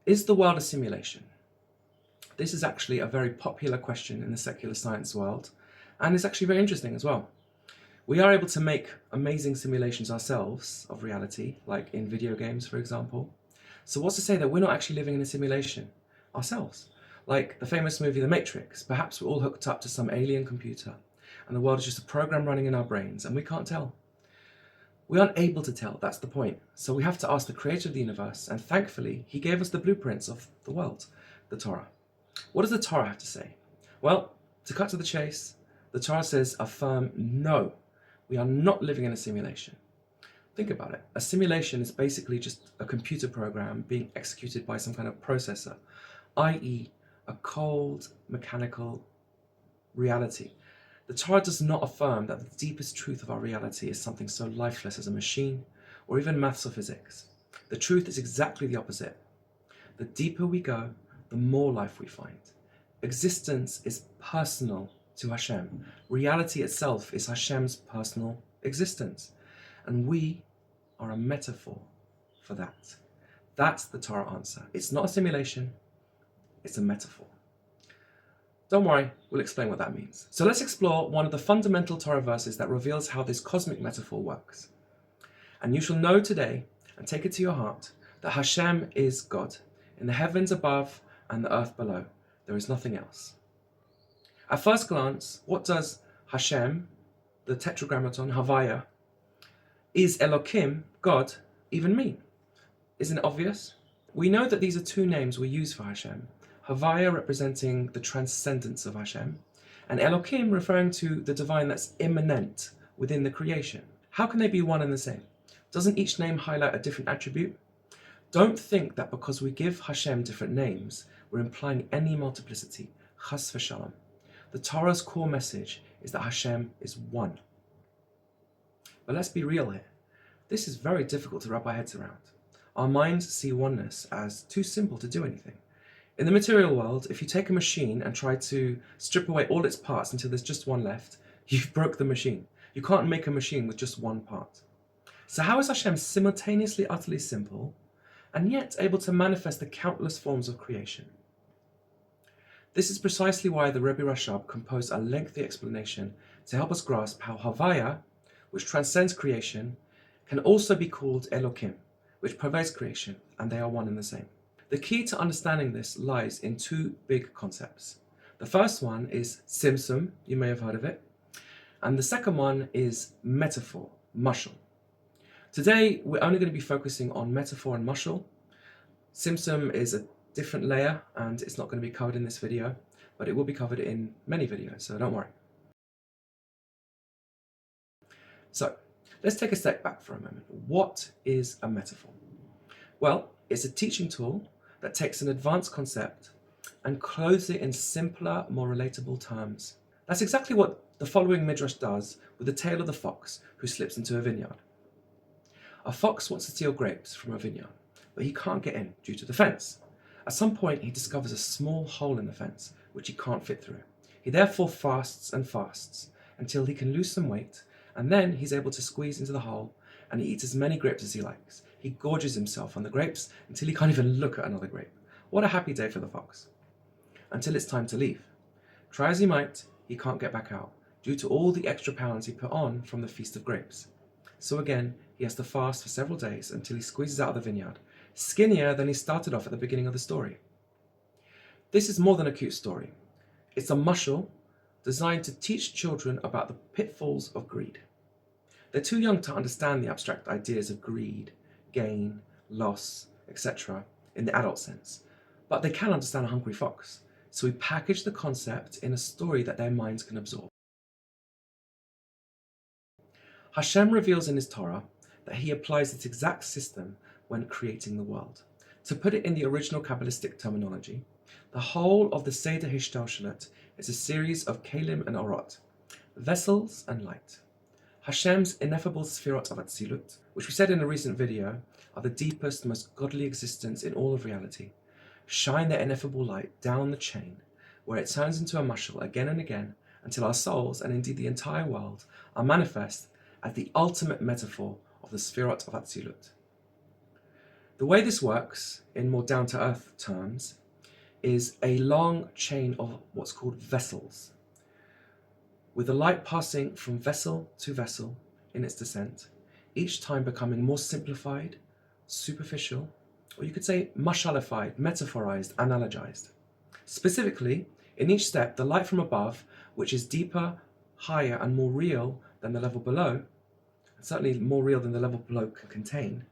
Is the world a simulation? This is actually a very popular question in the secular science world, and it's actually very interesting as well. We are able to make amazing simulations ourselves of reality, like in video games, for example. So what's to say that we're not actually living in a simulation ourselves? Like the famous movie The Matrix, perhaps we're all hooked up to some alien computer, and the world is just a program running in our brains, and we can't tell. We aren't able to tell, that's the point. So we have to ask the creator of the universe, and thankfully, he gave us the blueprints of the world, the Torah. What does the Torah have to say? Well, to cut to the chase, the Torah says a firm no. We are not living in a simulation. Think about it. A simulation is basically just a computer program being executed by some kind of processor, i.e. a cold, mechanical reality. The Torah does not affirm that the deepest truth of our reality is something so lifeless as a machine, or even maths or physics. The truth is exactly the opposite. The deeper we go, the more life we find. Existence is personal to Hashem. Reality itself is Hashem's personal existence. And we are a metaphor for that. That's the Torah answer. It's not a simulation, it's a metaphor. Don't worry, we'll explain what that means. So let's explore one of the fundamental Torah verses that reveals how this cosmic metaphor works. And you shall know today, and take it to your heart, that Hashem is God, in the heavens above and the earth below. There is nothing else. At first glance, what does Hashem, the tetragrammaton, Havaya, is Elokim, God, even mean? Isn't it obvious? We know that these are two names we use for Hashem. Havaya representing the transcendence of Hashem, and Elokim referring to the divine that's immanent within the creation. How can they be one and the same? Doesn't each name highlight a different attribute? Don't think that because we give Hashem different names, we're implying any multiplicity, chas veshalom. The Torah's core message is that Hashem is one. But let's be real here. This is very difficult to wrap our heads around. Our minds see oneness as too simple to do anything. In the material world, if you take a machine and try to strip away all its parts until there's just one left, you've broke the machine. You can't make a machine with just one part. So how is Hashem simultaneously utterly simple and yet able to manifest the countless forms of creation? This is precisely why the Rebbe Rashab composed a lengthy explanation to help us grasp how Havaya, which transcends creation, can also be called Elokim, which pervades creation, and they are one and the same. The key to understanding this lies in two big concepts. The first one is Tzimtzum, you may have heard of it, and the second one is metaphor, mashal. Today, we're only going to be focusing on metaphor and mashal. Tzimtzum is a different layer, and it's not going to be covered in this video, but it will be covered in many videos, so don't worry. So, let's take a step back for a moment. What is a metaphor? Well, it's a teaching tool that takes an advanced concept and clothes it in simpler, more relatable terms. That's exactly what the following midrash does with the tale of the fox who slips into a vineyard. A fox wants to steal grapes from a vineyard, but he can't get in due to the fence. At some point, he discovers a small hole in the fence, which he can't fit through. He therefore fasts and fasts until he can lose some weight, and then he's able to squeeze into the hole, and he eats as many grapes as he likes. He gorges himself on the grapes until he can't even look at another grape. What a happy day for the fox. Until it's time to leave. Try as he might, he can't get back out, due to all the extra pounds he put on from the feast of grapes. So again, he has to fast for several days until he squeezes out of the vineyard, skinnier than he started off at the beginning of the story. This is more than a cute story. It's a mashal designed to teach children about the pitfalls of greed. They're too young to understand the abstract ideas of greed, gain, loss, etc. in the adult sense, but they can understand a hungry fox. So we package the concept in a story that their minds can absorb. Hashem reveals in his Torah that he applies this exact system when creating the world. To put it in the original Kabbalistic terminology, the whole of the Seder Hishtalshelut is a series of kelim and orot, vessels and light. Hashem's ineffable sefirot of Atzilut, which we said in a recent video, are the deepest, most godly existence in all of reality, shine their ineffable light down the chain, where it turns into a mashal again and again, until our souls, and indeed the entire world, are manifest as the ultimate metaphor of the sefirot of Atzilut. The The way this works, in more down-to-earth terms, is a long chain of what's called vessels, with the light passing from vessel to vessel in its descent, each time becoming more simplified, superficial, or you could say mashalified, metaphorized, analogized. Specifically, in each step, the light from above, which is deeper, higher, and more real than the level below, and certainly more real than the level below can contain,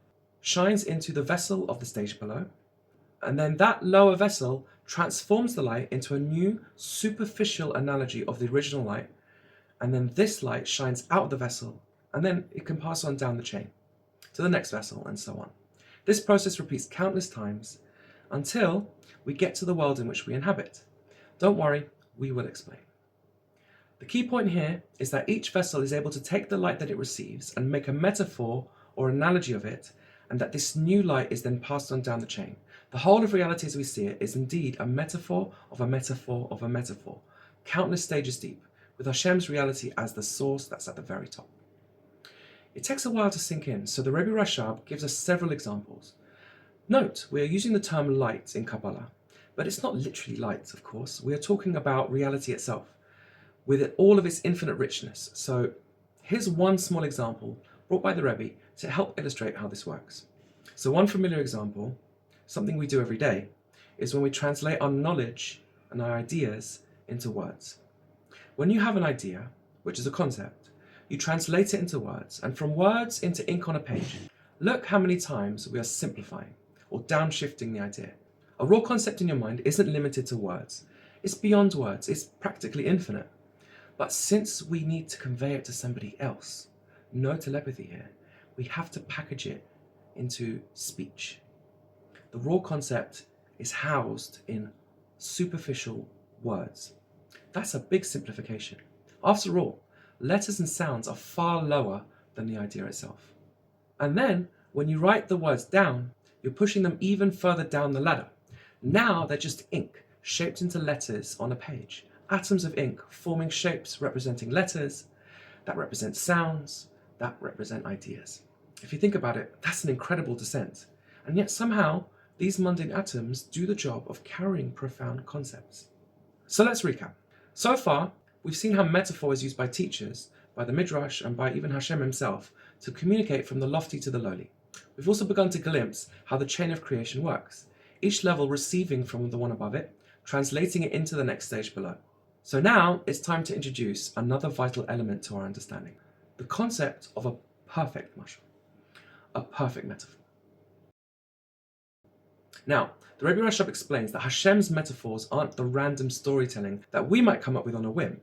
shines into the vessel of the stage below, and then that lower vessel transforms the light into a new superficial analogy of the original light, and then this light shines out of the vessel, and then it can pass on down the chain to the next vessel, and so on. This process repeats countless times until we get to the world in which we inhabit. Don't worry, we will explain. The key point here is that each vessel is able to take the light that it receives and make a metaphor or analogy of it, and that this new light is then passed on down the chain. The whole of reality as we see it is indeed a metaphor of a metaphor of a metaphor, countless stages deep, with Hashem's reality as the source that's at the very top. It takes a while to sink in, so the Rebbe Rashab gives us several examples. Note, we are using the term light in Kabbalah, but it's not literally light, of course. We are talking about reality itself, with all of its infinite richness. So here's one small example brought by the Rebbe to help illustrate how this works. So one familiar example, something we do every day, is when we translate our knowledge and our ideas into words. When you have an idea, which is a concept, you translate it into words, and from words into ink on a page. Look how many times we are simplifying or downshifting the idea. A raw concept in your mind isn't limited to words. It's beyond words. It's practically infinite. But since we need to convey it to somebody else, no telepathy here, we have to package it into speech. The raw concept is housed in superficial words. That's a big simplification. After all, letters and sounds are far lower than the idea itself. And then, when you write the words down, you're pushing them even further down the ladder. Now they're just ink, shaped into letters on a page. Atoms of ink forming shapes representing letters, that represent sounds, that represent ideas. If you think about it, that's an incredible descent. And yet somehow, these mundane atoms do the job of carrying profound concepts. So let's recap. So far, we've seen how metaphor is used by teachers, by the Midrash, and by even Hashem himself to communicate from the lofty to the lowly. We've also begun to glimpse how the chain of creation works, each level receiving from the one above it, translating it into the next stage below. So now it's time to introduce another vital element to our understanding, the concept of a perfect mashal, a perfect metaphor. Now, the Rebbe Rashab explains that Hashem's metaphors aren't the random storytelling that we might come up with on a whim.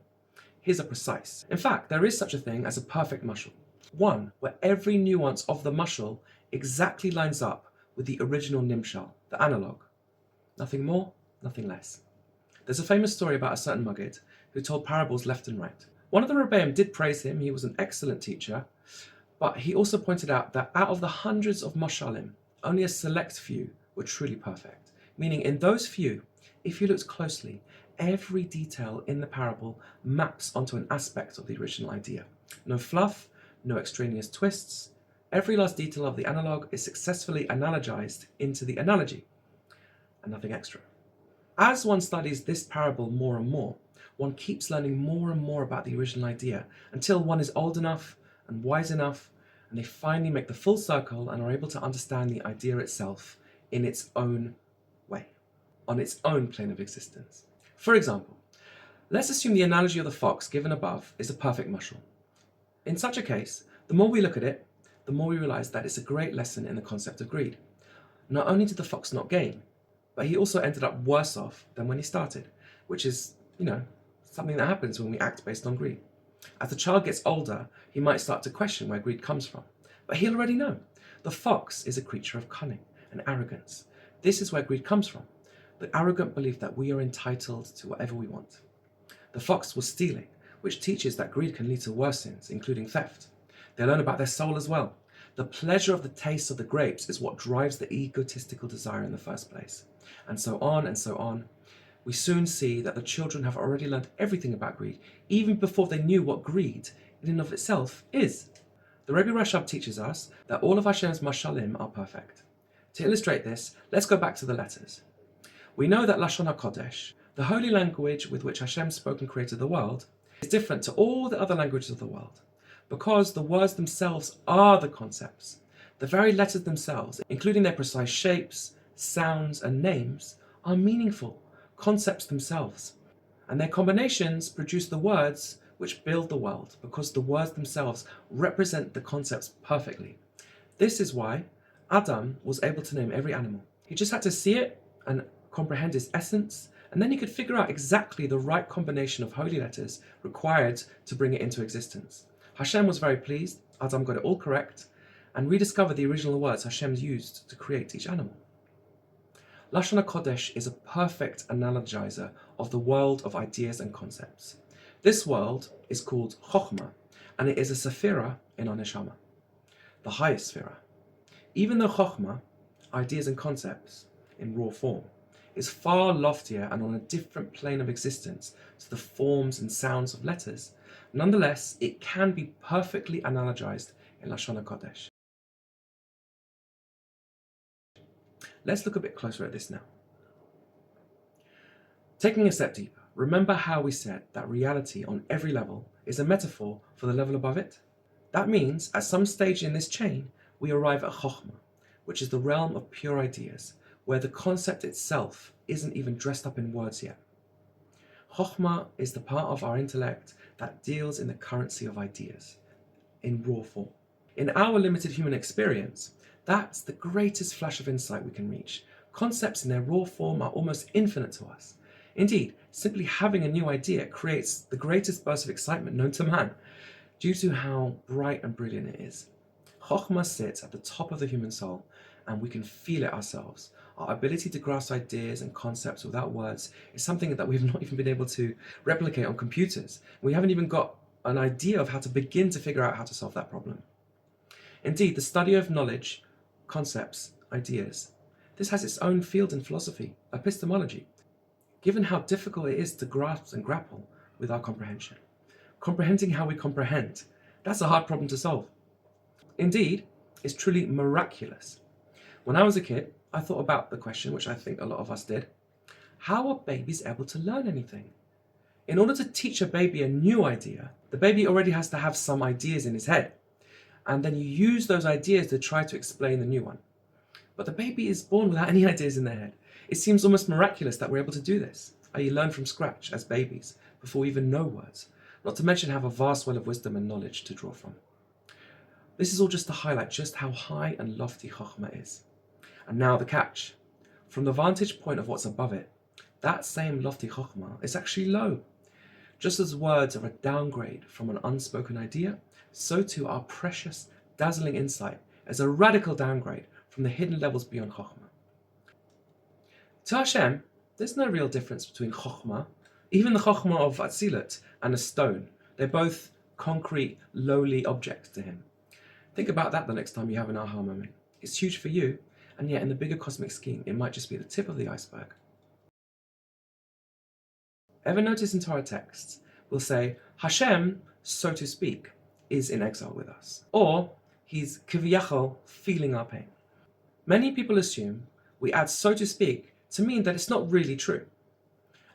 His are precise. In fact, there is such a thing as a perfect mashal, one where every nuance of the mashal exactly lines up with the original nimshal, the analog. Nothing more, nothing less. There's a famous story about a certain Maggid who told parables left and right. One of the Rebbeim did praise him, he was an excellent teacher, but he also pointed out that out of the hundreds of mashalim, only a select few were truly perfect. Meaning in those few, if you looked closely, every detail in the parable maps onto an aspect of the original idea. No fluff, no extraneous twists. Every last detail of the analog is successfully analogized into the analogy, and nothing extra. As one studies this parable more and more, one keeps learning more and more about the original idea until one is old enough and wise enough, and they finally make the full circle and are able to understand the idea itself in its own way, on its own plane of existence. For example, let's assume the analogy of the fox given above is a perfect mashal. In such a case, the more we look at it, the more we realize that it's a great lesson in the concept of greed. Not only did the fox not gain, but he also ended up worse off than when he started, which is, something that happens when we act based on greed. As the child gets older, he might start to question where greed comes from, but he'll already know. The fox is a creature of cunning and arrogance. This is where greed comes from, the arrogant belief that we are entitled to whatever we want. The fox was stealing, which teaches that greed can lead to worse sins, including theft. They learn about their soul as well. The pleasure of the taste of the grapes is what drives the egotistical desire in the first place. And so on and so on. We soon see that the children have already learned everything about greed, even before they knew what greed in and of itself is. The Rebbe Rashab teaches us that all of Hashem's mashalim are perfect. To illustrate this, let's go back to the letters. We know that Lashon HaKodesh, the holy language with which Hashem spoke and created the world, is different to all the other languages of the world, because the words themselves are the concepts. The very letters themselves, including their precise shapes, sounds, and names, are meaningful concepts themselves, and their combinations produce the words which build the world, because the words themselves represent the concepts perfectly. This is why Adam was able to name every animal. He just had to see it and comprehend its essence, and then he could figure out exactly the right combination of holy letters required to bring it into existence. Hashem was very pleased. Adam got it all correct and rediscovered the original words Hashem used to create each animal. Lashon HaKodesh is a perfect analogizer of the world of ideas and concepts. This world is called Chokhmah, and it is a sephira in our neshama, the highest sephira. Even though Chokhmah, ideas and concepts in raw form, is far loftier and on a different plane of existence to the forms and sounds of letters, nonetheless, it can be perfectly analogized in Lashon HaKodesh. Let's look a bit closer at this now. Taking a step deeper, remember how we said that reality on every level is a metaphor for the level above it? That means at some stage in this chain, we arrive at Chokhmah, which is the realm of pure ideas, where the concept itself isn't even dressed up in words yet. Chokhmah is the part of our intellect that deals in the currency of ideas, in raw form. In our limited human experience, that's the greatest flash of insight we can reach. Concepts in their raw form are almost infinite to us. Indeed, simply having a new idea creates the greatest burst of excitement known to man, due to how bright and brilliant it is. Chokhmah sits at the top of the human soul, and we can feel it ourselves. Our ability to grasp ideas and concepts without words is something that we've not even been able to replicate on computers. We haven't even got an idea of how to begin to figure out how to solve that problem. Indeed, the study of knowledge, concepts, ideas, this has its own field in philosophy, epistemology, given how difficult it is to grasp and grapple with our comprehension. Comprehending how we comprehend, that's a hard problem to solve. Indeed, it's truly miraculous. When I was a kid, I thought about the question, which I think a lot of us did: how are babies able to learn anything? In order to teach a baby a new idea, the baby already has to have some ideas in his head, and then you use those ideas to try to explain the new one. But the baby is born without any ideas in their head. It seems almost miraculous that we're able to do this, i.e. learn from scratch as babies before we even know words, not to mention have a vast well of wisdom and knowledge to draw from. This is all just to highlight just how high and lofty Chokhmah is. And now the catch. From the vantage point of what's above it, that same lofty Chokhmah is actually low. Just as words are a downgrade from an unspoken idea, so too our precious, dazzling insight is a radical downgrade from the hidden levels beyond Chokhmah. To Hashem, there's no real difference between Chokhmah, even the Chokhmah of Atzilut, and a stone. They're both concrete, lowly objects to him. Think about that the next time you have an aha moment. It's huge for you, and yet in the bigger cosmic scheme, it might just be the tip of the iceberg. Ever notice in Torah texts, we'll say, Hashem, so to speak, is in exile with us. Or, he's kiviyachol, feeling our pain. Many people assume we add so to speak to mean that it's not really true.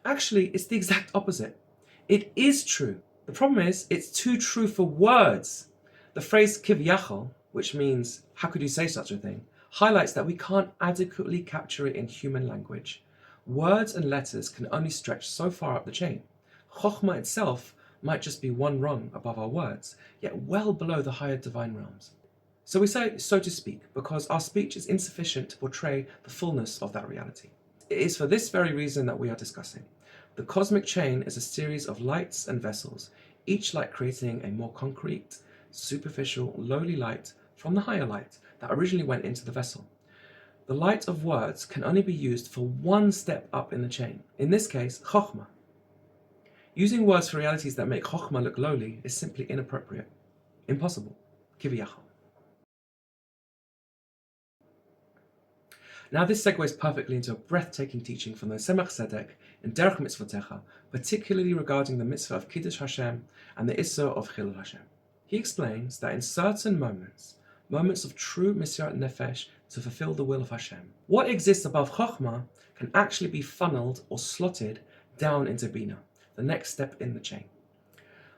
Actually, it's the exact opposite. It is true. The problem is, it's too true for words. The phrase kiviyachol, which means, how could you say such a thing, highlights that we can't adequately capture it in human language. Words and letters can only stretch so far up the chain. Chokhmah itself might just be one rung above our words, yet well below the higher divine realms. So we say, so to speak, because our speech is insufficient to portray the fullness of that reality. It is for this very reason that we are discussing. The cosmic chain is a series of lights and vessels, each light creating a more concrete, superficial, lowly light from the higher light that originally went into the vessel. The light of words can only be used for one step up in the chain, in this case, Chokhmah. Using words for realities that make Chokhmah look lowly is simply inappropriate, impossible, kiviyachol. Now this segues perfectly into a breathtaking teaching from the Tzemach Tzedek in Derech Mitzvotecha, particularly regarding the Mitzvat Kiddush Hashem and the Issur Chillul Hashem. He explains that in certain moments of true mesirat nefesh to fulfill the will of Hashem. What exists above Chokhmah can actually be funneled or slotted down into Bina, the next step in the chain.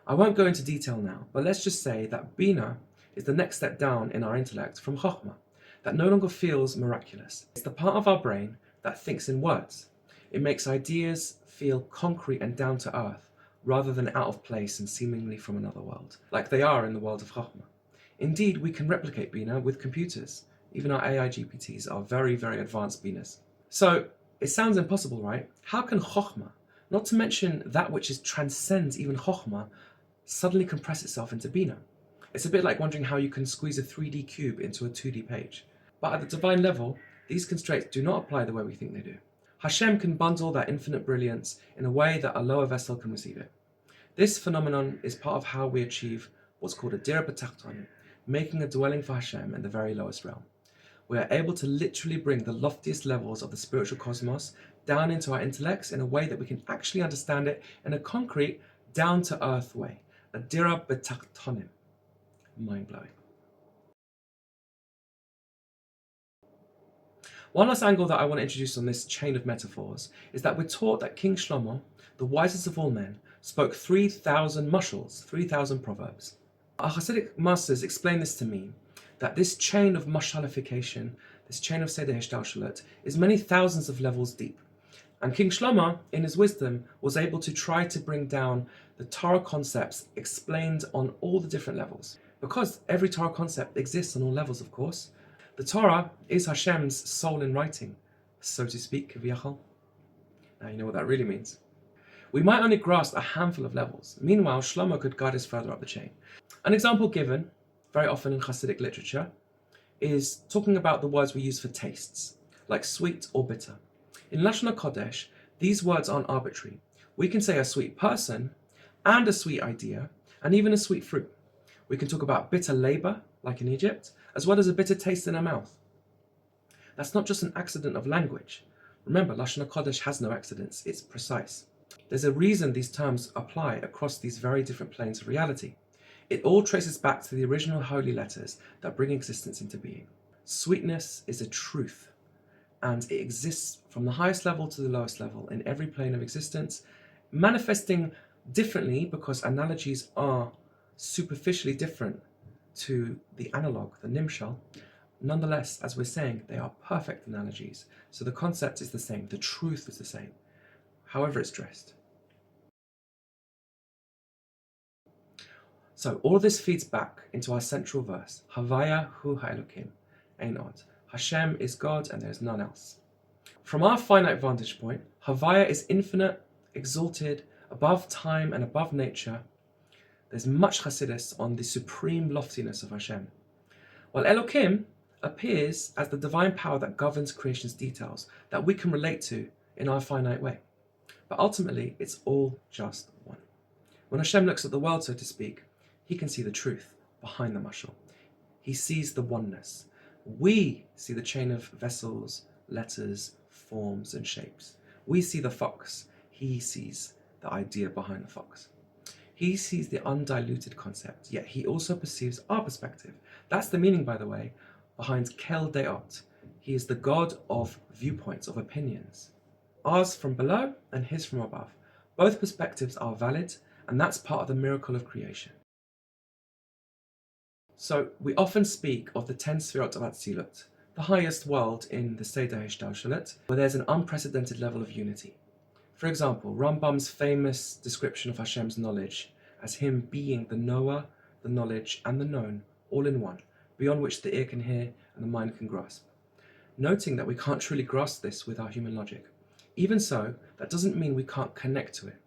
I won't go into detail now, but let's just say that Bina is the next step down in our intellect from Chokhmah, that no longer feels miraculous. It's the part of our brain that thinks in words. It makes ideas feel concrete and down to earth, rather than out of place and seemingly from another world, like they are in the world of Chokhmah. Indeed, we can replicate Bina with computers. Even our AI GPTs are very, very advanced Binas. So, it sounds impossible, right? How can Chokhmah, not to mention that which transcends even Chokhmah, suddenly compress itself into Bina? It's a bit like wondering how you can squeeze a 3D cube into a 2D page. But at the divine level, these constraints do not apply the way we think they do. Hashem can bundle that infinite brilliance in a way that a lower vessel can receive it. This phenomenon is part of how we achieve what's called a Derech Mitzvotecha, making a dwelling for Hashem in the very lowest realm. We are able to literally bring the loftiest levels of the spiritual cosmos down into our intellects in a way that we can actually understand it in a concrete, down-to-earth way. A Derech Mitzvotecha. Mind-blowing. One last angle that I want to introduce on this chain of metaphors is that we're taught that King Shlomo, the wisest of all men, spoke 3,000 mushals, 3,000 proverbs. Our Hasidic masters explain this to me, that this chain of mashalification, this chain of Seder Hishtalshalut, is many thousands of levels deep. And King Shlomo, in his wisdom, was able to try to bring down the Torah concepts explained on all the different levels. Because every Torah concept exists on all levels, of course. The Torah is Hashem's soul in writing, so to speak, kaviyachol. Now you know what that really means. We might only grasp a handful of levels. Meanwhile, Shlomo could guide us further up the chain. An example given, very often in Hasidic literature, is talking about the words we use for tastes, like sweet or bitter. In Lashon HaKodesh, these words aren't arbitrary. We can say a sweet person, and a sweet idea, and even a sweet fruit. We can talk about bitter labor, like in Egypt, as well as a bitter taste in our mouth. That's not just an accident of language. Remember, Lashon HaKodesh has no accidents, it's precise. There's a reason these terms apply across these very different planes of reality. It all traces back to the original holy letters that bring existence into being. Sweetness is a truth, and it exists from the highest level to the lowest level in every plane of existence, manifesting differently because analogies are superficially different to the analog, the nimshal. Nonetheless, as we're saying, they are perfect analogies. So the concept is the same, the truth is the same, however it's dressed. So all of this feeds back into our central verse, Havaya Hu HaElokim, Ein Od. Hashem is God and there is none else. From our finite vantage point, Havaya is infinite, exalted, above time and above nature. There's much chassidus on the supreme loftiness of Hashem. While Elokim appears as the divine power that governs creation's details, that we can relate to in our finite way. But ultimately, it's all just one. When Hashem looks at the world, so to speak, he can see the truth behind the mashal. He sees the oneness. We see the chain of vessels, letters, forms, and shapes. We see the fox. He sees the idea behind the fox. He sees the undiluted concept, yet he also perceives our perspective. That's the meaning, by the way, behind Kel Deot. He is the God of viewpoints, of opinions. Ours from below and his from above. Both perspectives are valid, and that's part of the miracle of creation. So we often speak of the 10 sefirot of Atzilut, the highest world in the Seder Hishtalshalut, where there's an unprecedented level of unity. For example, Rambam's famous description of Hashem's knowledge as him being the knower, the knowledge, and the known, all in one, beyond which the ear can hear and the mind can grasp. Noting that we can't truly grasp this with our human logic. Even so, that doesn't mean we can't connect to it.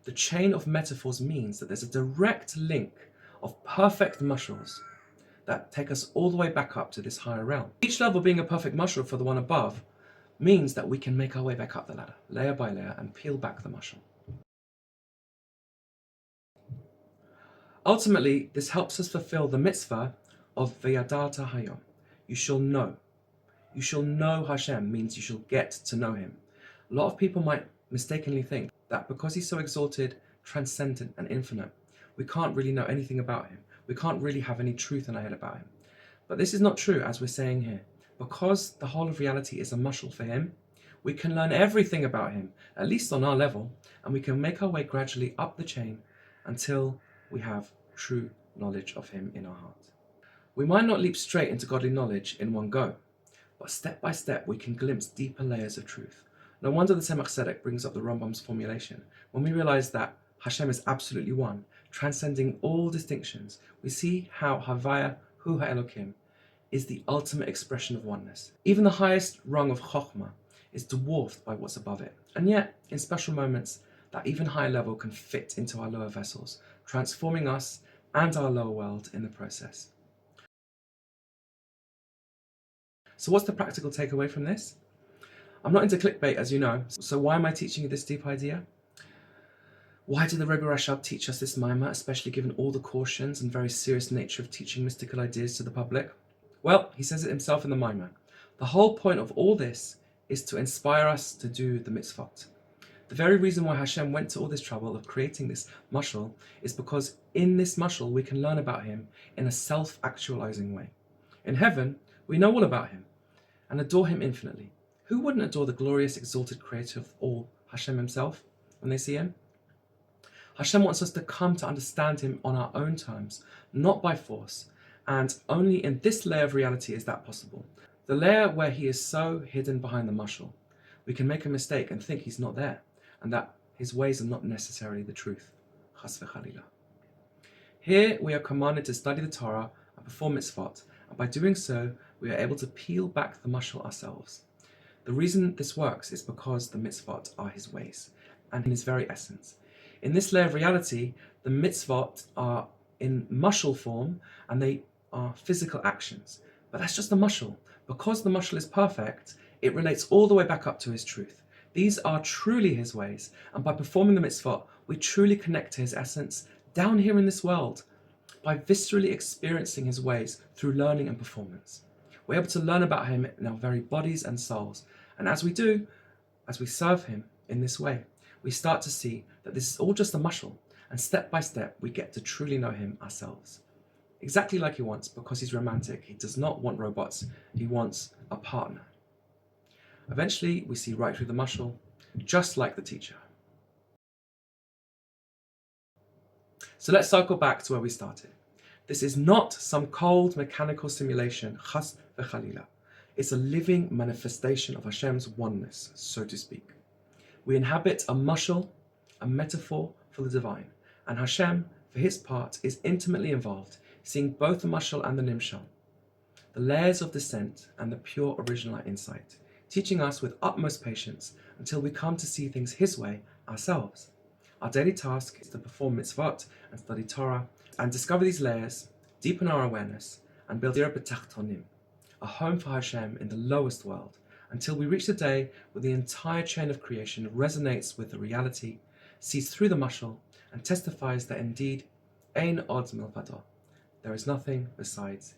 The chain of metaphors means that there's a direct link of perfect mushals that take us all the way back up to this higher realm. Each level being a perfect mushal for the one above means that we can make our way back up the ladder, layer by layer, and peel back the mushal. Ultimately, this helps us fulfill the mitzvah of V'yadata Hayom. You shall know. You shall know Hashem means you shall get to know him. A lot of people might mistakenly think that because he's so exalted, transcendent, and infinite, we can't really know anything about him. We can't really have any truth in our head about him. But this is not true, as we're saying here. because the whole of reality is a mashal for him, we can learn everything about him, at least on our level, and we can make our way gradually up the chain until we have true knowledge of him in our heart. We might not leap straight into godly knowledge in one go, but step by step we can glimpse deeper layers of truth. No wonder the Tzemach Tzedek brings up the Rambam's formulation. When we realize that Hashem is absolutely one, transcending all distinctions, we see how Havaya Hu HaElokim is the ultimate expression of oneness. Even the highest rung of Chokhmah is dwarfed by what's above it. And yet, in special moments, that even higher level can fit into our lower vessels, transforming us and our lower world in the process. So what's the practical takeaway from this? I'm not into clickbait, as you know, so why am I teaching you this deep idea? Why did the Rebbe Rashab teach us this maimah, especially given all the cautions and very serious nature of teaching mystical ideas to the public? Well, he says it himself in the maimah. The whole point of all this is to inspire us to do the mitzvot. The very reason why Hashem went to all this trouble of creating this mashal is because in this mashal we can learn about him in a self-actualizing way. In heaven, we know all about him and adore him infinitely. Who wouldn't adore the glorious, exalted creator of all, Hashem himself, when they see him? Hashem wants us to come to understand him on our own terms, not by force, and only in this layer of reality is that possible. The layer where he is so hidden behind the mashal, we can make a mistake and think he's not there, and that his ways are not necessarily the truth. Chas v'chalila. Here we are commanded to study the Torah and perform mitzvot, and by doing so, we are able to peel back the mashal ourselves. The reason this works is because the mitzvot are his ways, and in his very essence. In this layer of reality, the mitzvot are in mashal form, and they are physical actions. But that's just the mashal. Because the mashal is perfect, it relates all the way back up to his truth. These are truly his ways, and by performing the mitzvot, we truly connect to his essence down here in this world, by viscerally experiencing his ways through learning and performance. We're able to learn about him in our very bodies and souls, and as we do, as we serve him in this way, we start to see that this is all just a mashal, and step by step we get to truly know him ourselves. Exactly like he wants, because he's romantic. He does not want robots, he wants a partner. Eventually, we see right through the mashal, just like the teacher. So let's circle back to where we started. This is not some cold mechanical simulation, chas v'chalila. It's a living manifestation of Hashem's oneness, so to speak. We inhabit a mashal, a metaphor for the divine, and Hashem, for his part, is intimately involved, seeing both the mashal and the nimshal, the layers of descent and the pure original insight, teaching us with utmost patience until we come to see things his way ourselves. Our daily task is to perform mitzvot and study Torah and discover these layers, deepen our awareness, and build a home for Hashem in the lowest world, until we reach the day where the entire chain of creation resonates with the reality, sees through the mashal, and testifies that indeed, ein od milvado, there is nothing besides